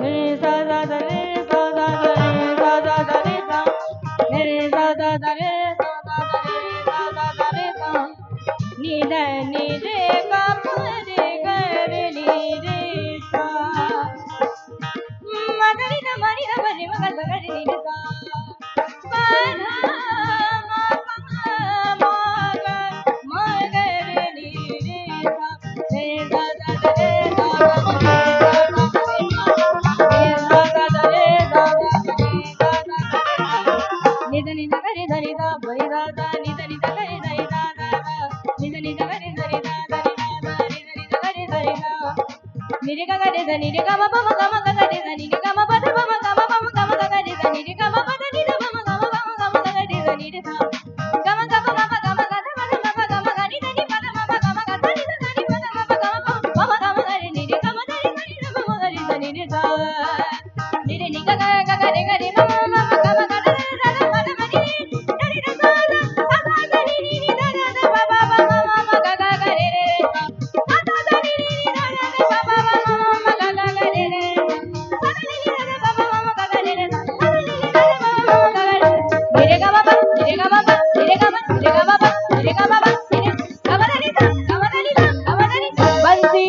re sa da da re sa da da re sa da da re sa re sa da da re sa da da re sa da da re sa ni da ni re ga ma re ga re ni re sa ma ga ri na ma ri na ma ri ma ga sa ga ri ni re sa pa na ma pa ma ga ma ga re ni re sa re sa da da re sa da da re sa da da re sa da da re sa da da re ni da ni da ga ri da ni da ba ri da da ni da ni da ga ri da ni da da da ni da ni da ga ri da ni da da ni da da ni da ni da ga ri da ni da ni re ga ga re da ni re ga ma ba ma ga ma ga ga re da ni re ga ma ba da ba ma ga ma ba ma ga ma ga ga re da ni re ga ma ba da ni da ba ma ga ma ba ma ga ma ga ga re da ni re da ga ma ga ba ma ga ma ga da ma ga ma ga ma ga ni da ni ba da ma ga ma ga da ni da da ni ba da ma ga ma ba ma ga ma ga re ni re ga ma da ni da ni da ba ma ga re da ni re da ni re ni ga ga ga ga re ga re ma ma ma ga ma ga da da da da ma da ma ni da ni da sa da sa sa da ni ni ni da da da ba ba ba ma ma ma ga ga ga re re sa sa sa da ni ni ni da da da ba ba ba ma ma ma ga ga ga re re sa da ni ni da da ba ba ma ma ga ga re re sa sa da ni ni da da ba ba ma ma ga ga re ni re ga ma ba ni re ga ma